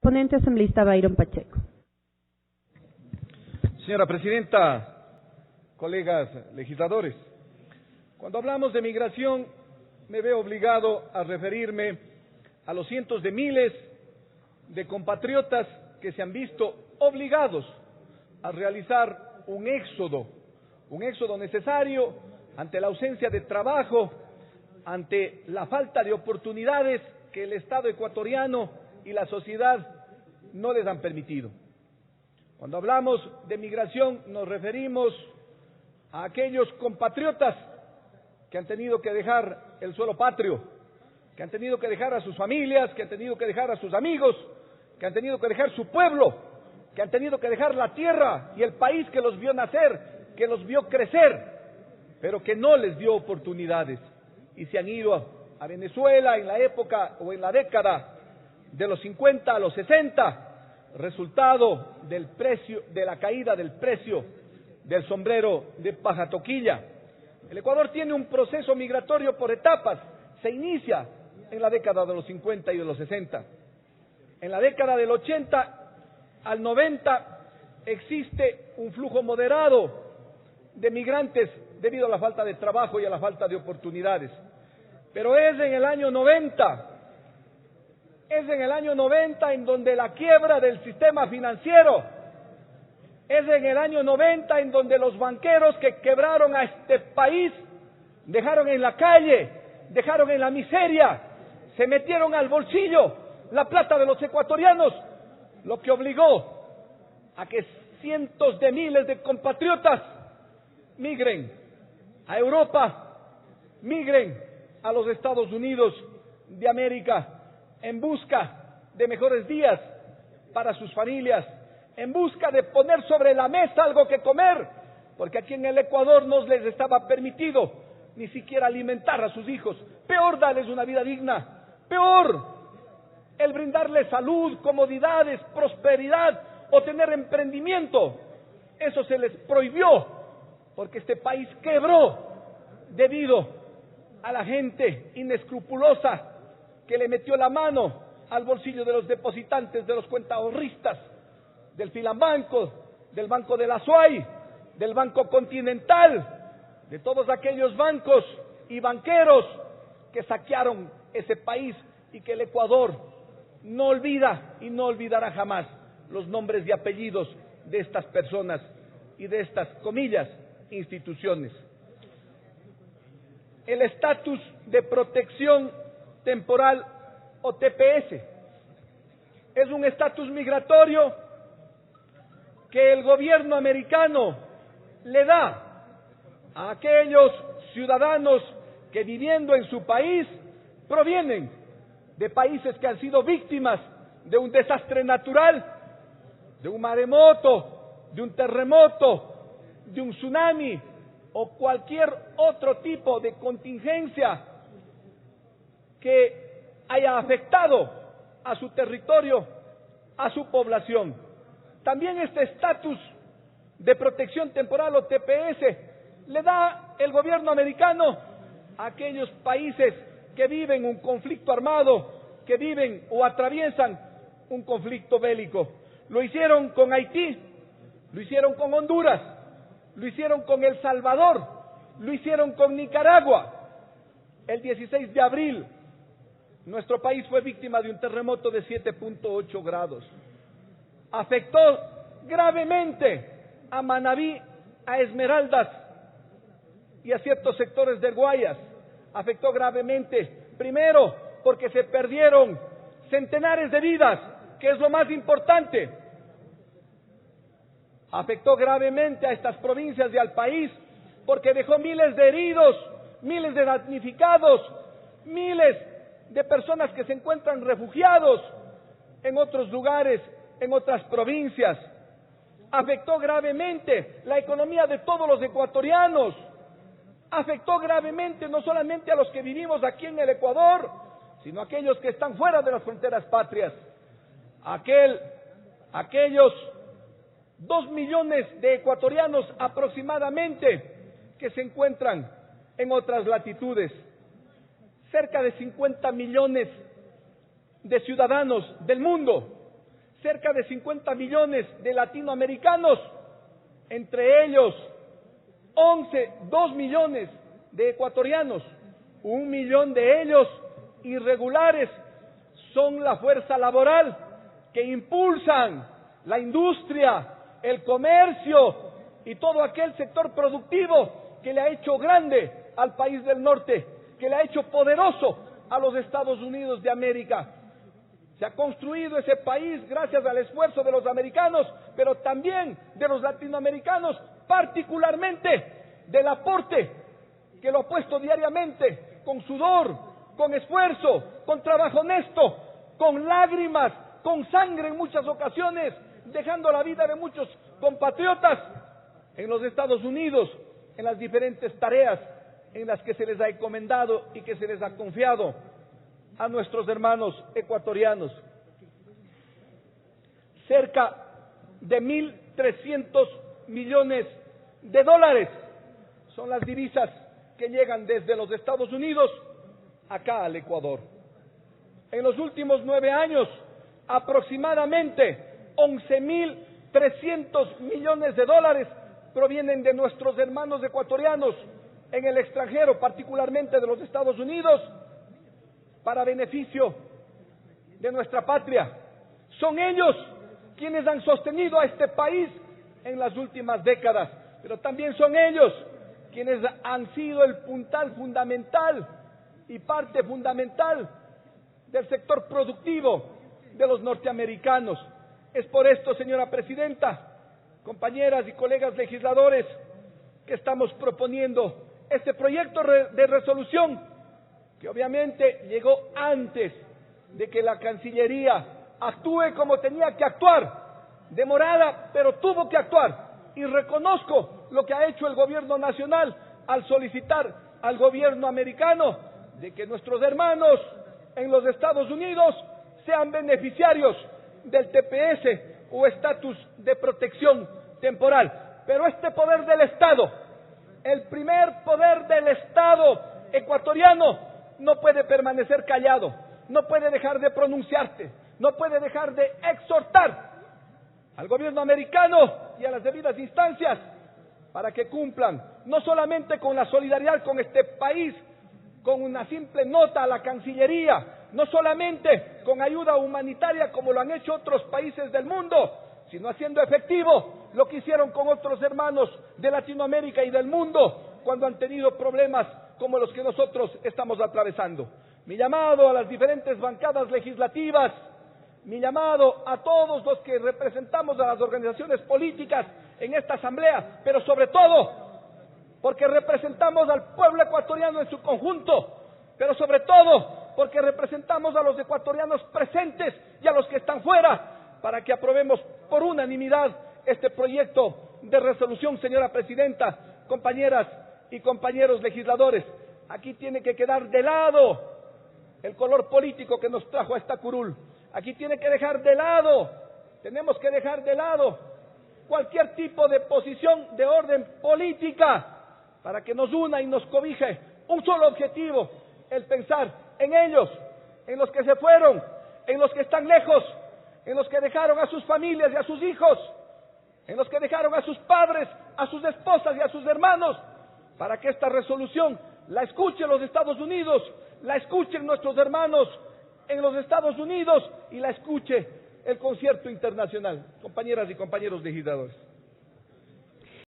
Ponente asambleísta Byron Pacheco. Señora Presidenta, colegas legisladores, cuando hablamos de migración me veo obligado a referirme a los cientos de miles de compatriotas que se han visto obligados a realizar un éxodo necesario ante la ausencia de trabajo, ante la falta de oportunidades que el Estado ecuatoriano y la sociedad no les han permitido. Cuando hablamos de migración nos referimos a aquellos compatriotas que han tenido que dejar el suelo patrio, que han tenido que dejar a sus familias, que han tenido que dejar a sus amigos, que han tenido que dejar su pueblo, que han tenido que dejar la tierra y el país que los vio nacer, que los vio crecer, pero que no les dio oportunidades y se han ido a Venezuela en la época o en la década de los 50 a los 60, resultado de la caída del precio del sombrero de paja toquilla. El Ecuador tiene un proceso migratorio por etapas. Se inicia en la década de los 50 y de los 60. En la década del 80 al 90 existe un flujo moderado de migrantes debido a la falta de trabajo y a la falta de oportunidades. Pero es en el año 90 en donde la quiebra del sistema financiero, es en el año 90 en donde los banqueros que quebraron a este país dejaron en la calle, dejaron en la miseria, se metieron al bolsillo la plata de los ecuatorianos, lo que obligó a que cientos de miles de compatriotas migren a Europa, migren a los Estados Unidos de América, en busca de mejores días para sus familias, en busca de poner sobre la mesa algo que comer, porque aquí en el Ecuador no les estaba permitido ni siquiera alimentar a sus hijos, peor darles una vida digna, peor el brindarles salud, comodidades, prosperidad o tener emprendimiento. Eso se les prohibió, porque este país quebró debido a la gente inescrupulosa que le metió la mano al bolsillo de los depositantes, de los cuentaahorristas, del Filambanco, del Banco de la SUAY, del Banco Continental, de todos aquellos bancos y banqueros que saquearon ese país y que el Ecuador no olvida y no olvidará jamás los nombres y apellidos de estas personas y de estas, comillas, instituciones. El estatus de protección temporal o TPS es un estatus migratorio que el gobierno americano le da a aquellos ciudadanos que viviendo en su país provienen de países que han sido víctimas de un desastre natural, de un maremoto, de un terremoto, de un tsunami o cualquier otro tipo de contingencia que haya afectado a su territorio, a su población. También este estatus de protección temporal o TPS le da el gobierno americano a aquellos países que viven un conflicto armado, que viven o atraviesan un conflicto bélico. Lo hicieron con Haití, lo hicieron con Honduras, lo hicieron con El Salvador, lo hicieron con Nicaragua. El 16 de abril, nuestro país fue víctima de un terremoto de 7.8 grados. Afectó gravemente a Manabí, a Esmeraldas y a ciertos sectores del Guayas. Afectó gravemente, primero, porque se perdieron centenares de vidas, que es lo más importante. Afectó gravemente a estas provincias y al país, porque dejó miles de heridos, miles de damnificados, miles de personas que se encuentran refugiados en otros lugares, en otras provincias. Afectó gravemente la economía de todos los ecuatorianos. Afectó gravemente no solamente a los que vivimos aquí en el Ecuador, sino a aquellos que están fuera de las fronteras patrias. Aquellos 2 millones de ecuatorianos aproximadamente que se encuentran en otras latitudes. Cerca de 50 millones de ciudadanos del mundo cerca de 50 millones de latinoamericanos, entre ellos 2 millones de ecuatorianos, 1 millón de ellos irregulares, son la fuerza laboral que impulsan la industria, el comercio y todo aquel sector productivo que le ha hecho grande al país del norte, que le ha hecho poderoso a los Estados Unidos de América. Se ha construido ese país gracias al esfuerzo de los americanos, pero también de los latinoamericanos, particularmente del aporte que lo ha puesto diariamente, con sudor, con esfuerzo, con trabajo honesto, con lágrimas, con sangre en muchas ocasiones, dejando la vida de muchos compatriotas en los Estados Unidos, en las diferentes tareas en las que se les ha encomendado y que se les ha confiado a nuestros hermanos ecuatorianos. Cerca de 1.300 millones de dólares son las divisas que llegan desde los Estados Unidos acá al Ecuador. En los últimos 9 años, aproximadamente 11.300 millones de dólares provienen de nuestros hermanos ecuatorianos en el extranjero, particularmente de los Estados Unidos, para beneficio de nuestra patria. Son ellos quienes han sostenido a este país en las últimas décadas, pero también son ellos quienes han sido el puntal fundamental y parte fundamental del sector productivo de los norteamericanos. Es por esto, señora presidenta, compañeras y colegas legisladores, que estamos proponiendo este proyecto de resolución, que obviamente llegó antes de que la Cancillería actúe como tenía que actuar, demorada, pero tuvo que actuar. Y reconozco lo que ha hecho el gobierno nacional al solicitar al gobierno americano de que nuestros hermanos en los Estados Unidos sean beneficiarios del TPS o estatus de protección temporal. Pero este poder del Estado, el primer poder del Estado ecuatoriano, no puede permanecer callado, no puede dejar de pronunciarse, no puede dejar de exhortar al gobierno americano y a las debidas instancias para que cumplan no solamente con la solidaridad con este país, con una simple nota a la Cancillería, no solamente con ayuda humanitaria como lo han hecho otros países del mundo, sino haciendo efectivo lo que hicieron con otros hermanos de Latinoamérica y del mundo cuando han tenido problemas como los que nosotros estamos atravesando. Mi llamado a las diferentes bancadas legislativas, mi llamado a todos los que representamos a las organizaciones políticas en esta asamblea, pero sobre todo porque representamos al pueblo ecuatoriano en su conjunto, pero sobre todo porque representamos a los ecuatorianos presentes y a los que están fuera, para que aprobemos por unanimidad este proyecto de resolución, señora presidenta, compañeras y compañeros legisladores. Aquí tiene que quedar de lado el color político que nos trajo a esta curul. Aquí tiene que dejar de lado, tenemos que dejar de lado cualquier tipo de posición de orden política para que nos una y nos cobije un solo objetivo, el pensar en ellos, en los que se fueron, en los que están lejos, en los que dejaron a sus familias y a sus hijos, en los que dejaron a sus padres, a sus esposas y a sus hermanos, para que esta resolución la escuchen los Estados Unidos, la escuchen nuestros hermanos en los Estados Unidos y la escuche el concierto internacional. Compañeras y compañeros legisladores.